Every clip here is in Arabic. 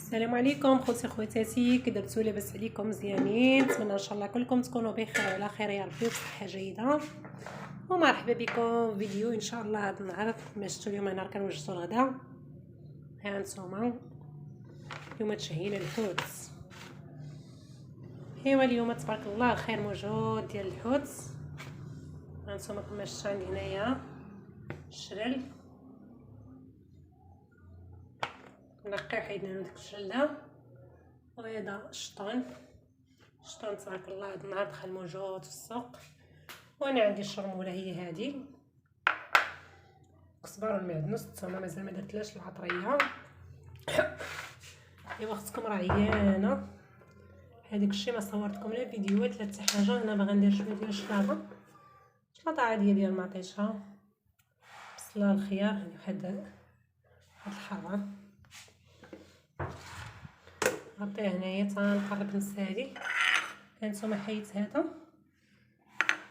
السلام عليكم خوتي خواتاتي، كي درتو لاباس عليكم مزيانين؟ نتمنى ان شاء الله كلكم تكونوا بخير وعلى خير يا ربي وبصحه جيده. ومرحبا بكم فيديو ان شاء الله هذا النهار. كما شفتوا اليوم انا كنوجدوا الغداء. ها انتما اليوم تشهينا الحوت. ايوا اليوم تبارك الله الخير موجود ديال الحوت. ها انتما كما شفتوا عندي هنايا الشرل نقي حيدنا داك الجلده، وهذا الشطون تبارك الله هذا النهار دخل موجود في السوق. وانا عندي الشرموله هي هذه، كزبر المعدنوس الثومه مازال ما درتلاش العطريه. ايوا اختكم راه عيانه، هذاك الشيء ما صورتكم لا فيديوهات لا حتى حاجه. انا باغا ندير شويه ديال الشلاضه عاديه ديال المطيشه، بصله الخيار، هذه واحد الحاره غطيه هنايا تنقرب نسالي. هانتوما حيت هذا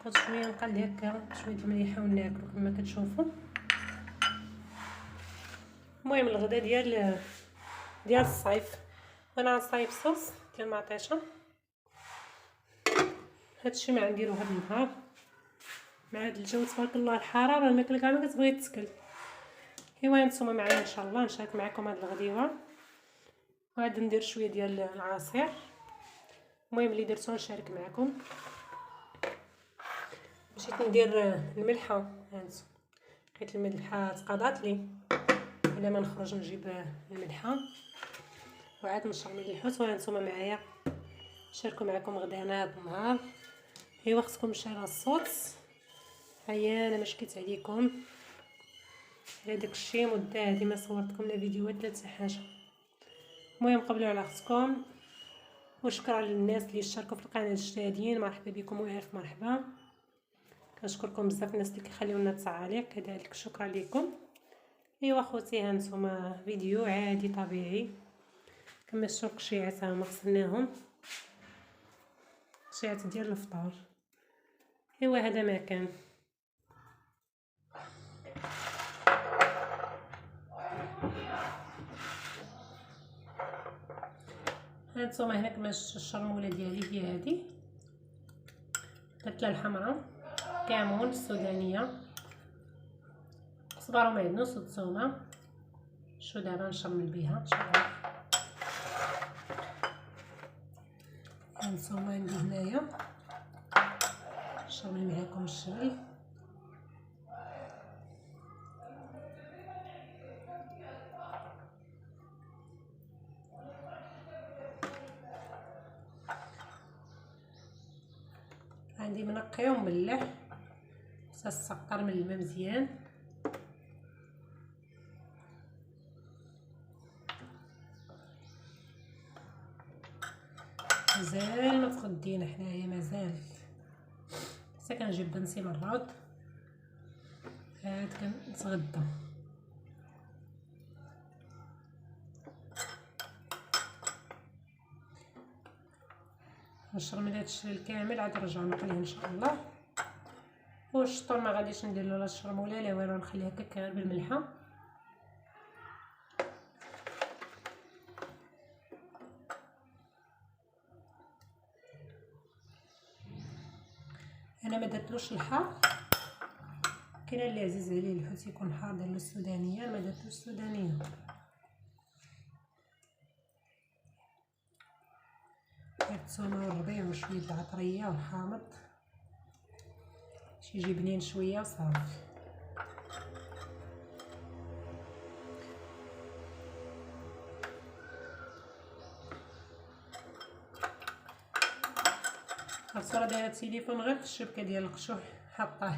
كنت شويه نقلي هكا شويه المليحه وناكلو كما كتشوفوا. المهم الغدا ديال الصيف، وانا غنصايب صوص ديال المطيشه. هادشي ما غنديرو هاد النهار مع هاد الجو تبارك الله، الحراره الماكله كاع ما كتبغي تسكل. ايوا نتوما معايا ان شاء الله نشارك معكم هاد الغديوه، وغادي ندير شويه ديال العصير. المهم اللي درتو نشارك معكم. مشيت ندير الملحه، هانتو لقيت الملحه تقاضات لي، الا ما نخرج نجيب الملحه وعاد نشرمل الحوت. وهانتوما معايا نشاركوا معكم غدانا هذا النهار. ايوا خصكم شارع الصوت، هيا انا ما شكيت عليكم على داك الشيء، مده هذه ما صورتكم لا فيديوهات لا حتى حاجه. المهم قبلوا على اختكم، وشكرا للناس اللي اشتركوا في القناه الجدادين، مرحبا بكم والف مرحبا. كنشكركم بزاف الناس اللي كيخليو لنا التعاليق، كذلك شكرا لكم. ايوا خوتي هانتوما فيديو عادي طبيعي كما شفتوا القشيعات هما غسلناهم، قشيعات ديال الفطور. ايوا هذا ما كان. هانتوما هنا كما شفتوا الشرموله ديالي هي هذه، درت لها الحمراء، كمون السودانيه، كزبره ومعدنوس والثومه. شو دابا نشرمل بها ان شاء الله. هانتوما عندي هنايا نشرمل معكم الشري. عندي منقي ومملح، السكر من الماء مزيان. مازال ما تغدينا حنايا، مازال حتى كنجيب بنسيم الروض عاد كنتغدى. نشرمل هاد الشريل كامل عاد نرجع نقليه ان شاء الله. والشطور ما غاديش ندير له لا الشرموله لا والو، نخليه هكا غير بالملحه. انا ما درتلوش الحار، كاين اللي عزيز عليه الحوت يكون حار ديال السودانيه، ما درتلوش السودانيه. الثومه والربيع وشويه العطريه والحامض، شي يجي بنين شويه وصافي. الصوره دايره التليفون غير في الشبكه ديال القشوح حطاه.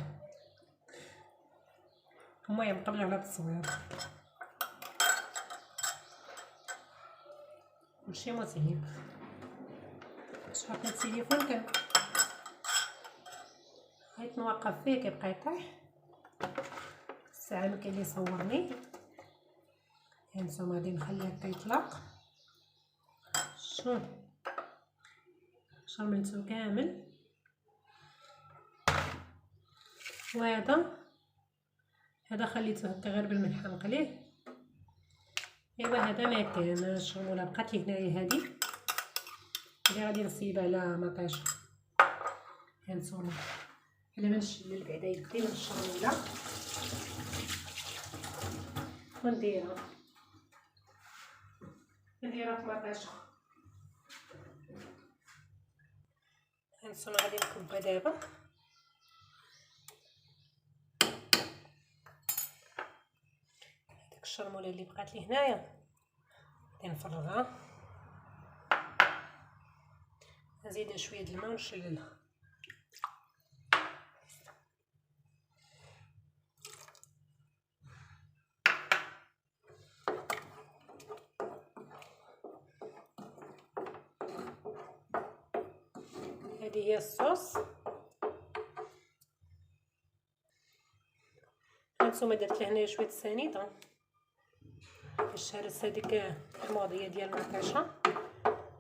المهم قبل على التصوير كلشي متعب، شحال التليفون كان بغيت نوقف فيه كيبقى يطيح، الساعه ما كاين اللي يصورني. هانتوما غادي نخليه هكا يطلق. شوف شرملتو كامل. وهذا خليته هكا غير بالملح نقليه. ايوا هذا ما كان الشرموله بقات لي هنايا هذه اللي غادي نصيبها على مطيشه. هانتوما على ما نشلل بعدا يدي من الشرموله ونديرها في مطيشه. هانتوما غادي نكبها دابا. هذيك الشرموله اللي بقات لي هنايا غادي نفرغها، نزيدها شويه د الماء ونشللها. هذه هي الصوص. هانتوما درت له هنايا شويه السنيده باش تهرس هذيك الحموضيه ديال المطيشه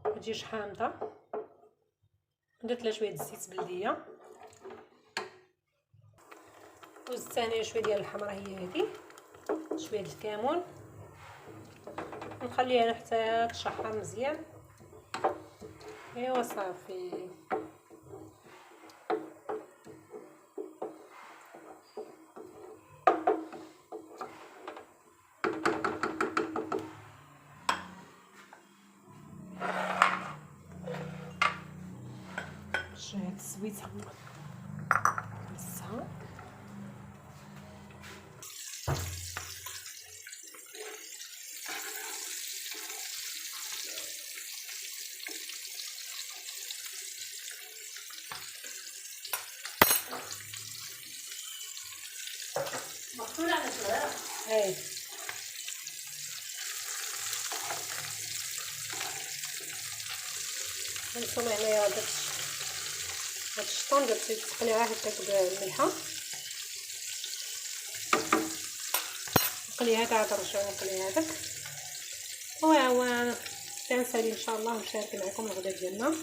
متجيش حامضه. درت لها شويه الزيت بلديه وزدت هنايا شويه ديال الحمرا هي هذه، شويه ديال الكمون، نخليها حتى تشحر مزيان. ايوا صافي. شويه السويته نقصها. مقطوعه على صغيره. هانتوما هنايا درت هاد الشطون درت تقليعه هكاك بالملحه، نقليها تاع ترجعو نقليها هذاك. هو تنسالي ان شاء الله ونشارك معكم الغدا ديالنا.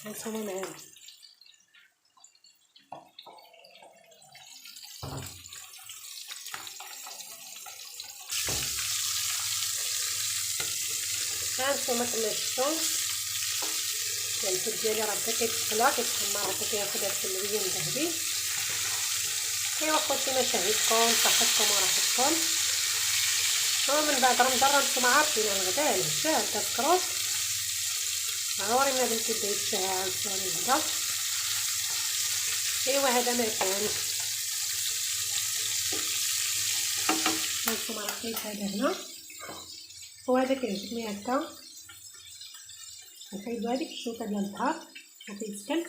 هانتوما معانا هانتوما كما شفتوا الفود ديالي راه بدا كيتقلى كيتحمر هكا كياخد هاد اللون الذهبي. ايوا خوتي مشاهدكم صحتكم وراحتكم. من بعد رمضان نتوما عارفين الغدا العشاء الكسكروط عمري ما بنتي بدا يتشهى على الغدا. ايوا هذا ما كان. هانتوما راه كاين هذا هنا وهذا كيعجبني هكا. نحيدو هذيك الشوكه ديال الظهر وكيتكل.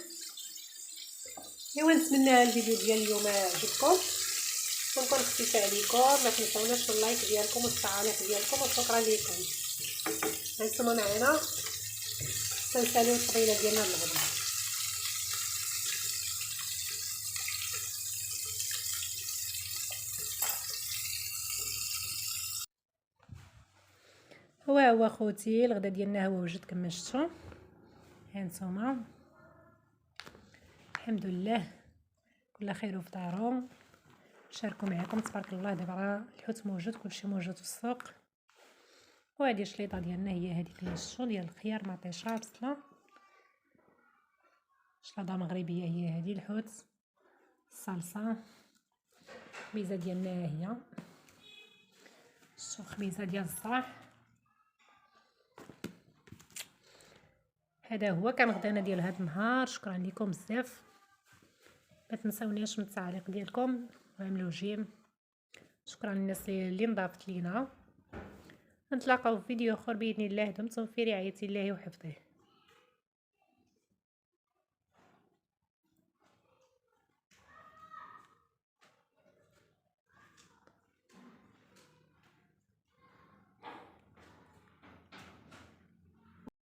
ايوا نتمنى الفيديو ديال اليوم عجبكم ونكون خفيفه عليكم. ما تنساوناش اللايك ديالكم والتعاليق ديالكم وشكرا لكم. هانتوما معنا تنساليو الطبيله ديالنا بالغدا. هو خوتي الغدا ديالنا هو وجد كما شفتوا. هانتوما الحمد لله كل خير في دارو. شاركوا معكم تبارك الله. دابا راه الحوت موجود كلشي موجود في السوق. وهذه الشليطه ديالنا هي هذه كما شفتوا ديال الخيار مطيشه بصله. شلاضه مغربيه هي هذه الحوت. الصلصه خبيزه ديالنا هي شفتوا خبيزه ديال الصراح. هذا هو كان غدانا ديال هذا النهار. شكرا لكم بزاف. ما تنساوناش من التعليق ديالكم وعملوا جيم. شكرا للناس اللي انضافت لينا. نتلاقاو في فيديو اخر باذن الله. دمتم في رعايه الله وحفظه.